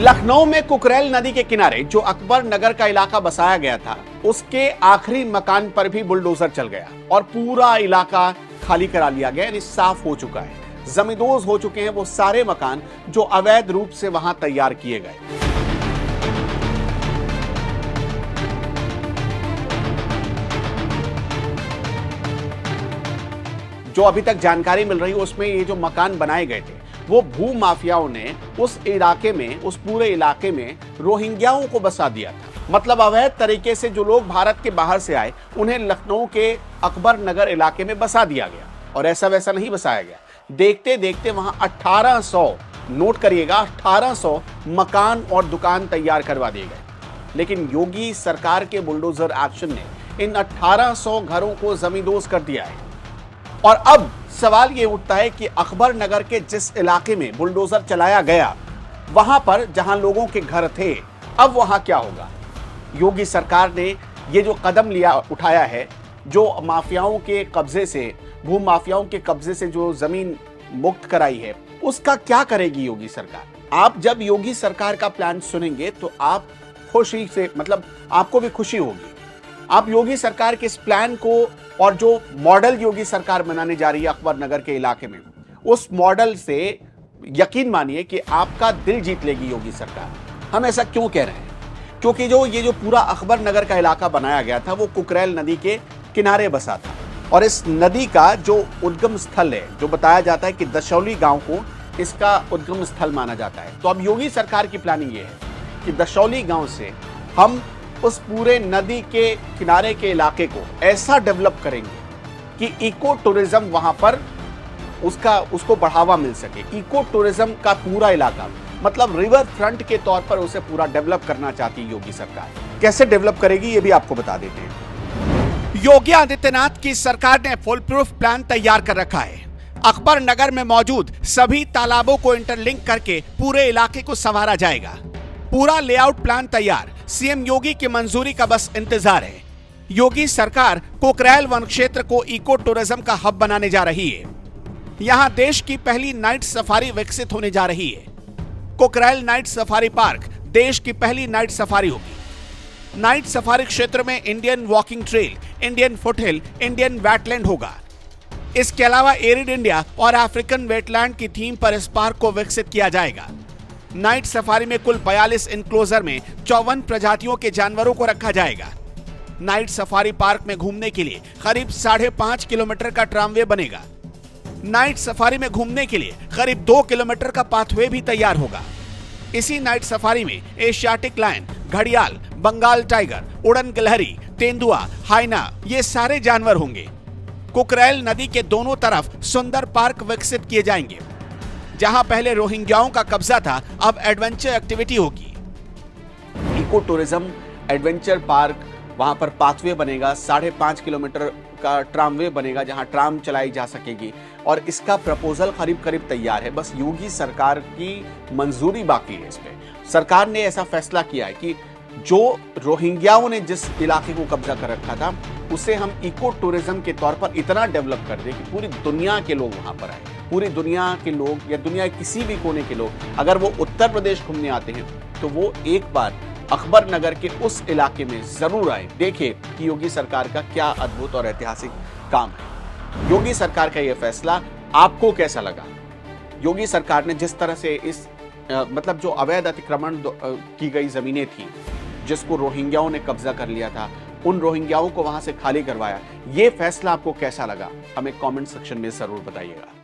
लखनऊ में कुकरेल नदी के किनारे जो अकबर नगर का इलाका बसाया गया था, उसके आखिरी मकान पर भी बुलडोजर चल गया और पूरा इलाका खाली करा लिया गया, यानी साफ हो चुका है। जमींदोज हो चुके हैं वो सारे मकान जो अवैध रूप से वहां तैयार किए गए। जो अभी तक जानकारी मिल रही है उसमें ये जो मकान बनाए गए थे वो भू माफियाओं ने उस इलाके में, उस पूरे इलाके में रोहिंग्याओं को बसा दिया था। मतलब अवैध तरीके से जो लोग भारत के बाहर से आए उन्हें लखनऊ के अकबर नगर इलाके में बसा दिया गया। और ऐसा वैसा नहीं बसाया गया, देखते देखते वहां 1800, नोट करिएगा, 1800 मकान और दुकान तैयार करवा दिए गए। लेकिन योगी सरकार के बुलडोजर एक्शन ने इन 1800 घरों को जमींदोज कर दिया है। और अब सवाल यह उठता है कि अकबर नगर के जिस इलाके में बुलडोजर चलाया गया, वहां पर जहां लोगों के घर थे, अब वहां क्या होगा? योगी सरकार ने ये जो कदम उठाया है, जो माफियाओं के कब्जे से, भू माफियाओं के कब्जे से जो जमीन मुक्त कराई है, उसका क्या करेगी योगी सरकार? आप जब योगी सरकार का प्लान सुनेंगे तो आप खुशी से, मतलब आपको भी खुशी होगी। आप योगी सरकार के इस प्लान को और जो मॉडल योगी सरकार बनाने जा रही है अकबर नगर के इलाके में, उस मॉडल से यकीन मानिए कि आपका दिल जीत लेगी योगी सरकार। हम ऐसा क्यों कह रहे हैं? क्योंकि ये जो पूरा अकबर नगर का इलाका बनाया गया था वो कुकरेल नदी के किनारे बसा था। और इस नदी का जो उद्गम स्थल है, जो बताया जाता है कि दशौली गांव को इसका उद्गम स्थल माना जाता है। तो अब योगी सरकार की प्लानिंग ये है कि दशौली गांव से हम उस पूरे नदी के किनारे के इलाके को ऐसा डेवलप करेंगे कि इको टूरिज्म वहां पर उसको बढ़ावा मिल सके। इको टूरिज्म का पूरा इलाका, मतलब रिवर फ्रंट के तौर पर उसे पूरा डेवलप करना चाहती है योगी सरकार। कैसे डेवलप करेगी ये भी आपको बता देते हैं। योगी आदित्यनाथ की सरकार ने फुल प्रूफ प्लान तैयार कर रखा है। अकबर नगर में मौजूद सभी तालाबों को इंटरलिंक करके पूरे इलाके को संवारा जाएगा। पूरा लेआउट प्लान तैयार, सीएम योगी की मंजूरी का बस इंतजार है। योगी सरकार कुकरेल वन क्षेत्र को इको टूरिज्म का हब बनाने जा रही है। यहां देश की पहली नाइट सफारी विकसित होने जा रही है। कुकरेल नाइट सफारी पार्क देश की पहली नाइट सफारी होगी। नाइट सफारी क्षेत्र में Indian walking trail, Indian foothill, Indian wetland होगा। इसके अलावा एरिड इंडिया और अफ्रीकन वेटलैंड की थीम पर इस पार्क को विकसित किया जाएगा। नाइट सफारी में कुल 42 इंक्लोजर में 54 प्रजातियों के जानवरों को रखा जाएगा। नाइट सफारी पार्क में घूमने के लिए करीब 5.5 किलोमीटर का ट्रामवे बनेगा। नाइट सफारी में घूमने के लिए करीब 2 किलोमीटर का पाथवे भी तैयार होगा। इसी नाइट सफारी में एशियाटिक लायन, घड़ियाल, बंगाल टाइगर, उड़न गिलहरी, तेंदुआ, हाइना, ये सारे जानवर होंगे। कुकरेल नदी के दोनों तरफ सुंदर पार्क विकसित किए जाएंगे। जहां पहले रोहिंग्याओं का कब्जा था, अब एडवेंचर एक्टिविटी होगी। इको टूरिज्म एडवेंचर पार्क, वहां पर पाथवे बनेगा, 5.5 किलोमीटर का ट्रामवे बनेगा जहां ट्राम चलाई जा सकेगी। और इसका प्रपोजल करीब तैयार है, बस योगी सरकार की मंजूरी बाकी है। इस पे सरकार ने ऐसा फैसला किया है कि जो रोहिंग्याओं ने जिस इलाके को कब्जा कर रखा था उसे हम इको टूरिज्म के तौर पर इतना डेवलप कर दें कि पूरी दुनिया के लोग वहां पर आए। पूरी दुनिया के लोग या दुनिया के किसी भी कोने के लोग अगर वो उत्तर प्रदेश घूमने आते हैं तो वो एक बार अकबर नगर के उस इलाके में जरूर आए, देखे कि योगी सरकार का क्या अद्भुत और ऐतिहासिक काम है। योगी सरकार का यह फैसला आपको कैसा लगा? योगी सरकार ने जिस तरह से इस मतलब जो अवैध अतिक्रमण की गई जमीनें थी, जिसको रोहिंग्याओं ने कब्जा कर लिया था, उन रोहिंग्याओं को वहां से खाली करवाया, ये फैसला आपको कैसा लगा? हमें कमेंट सेक्शन में जरूर बताइएगा।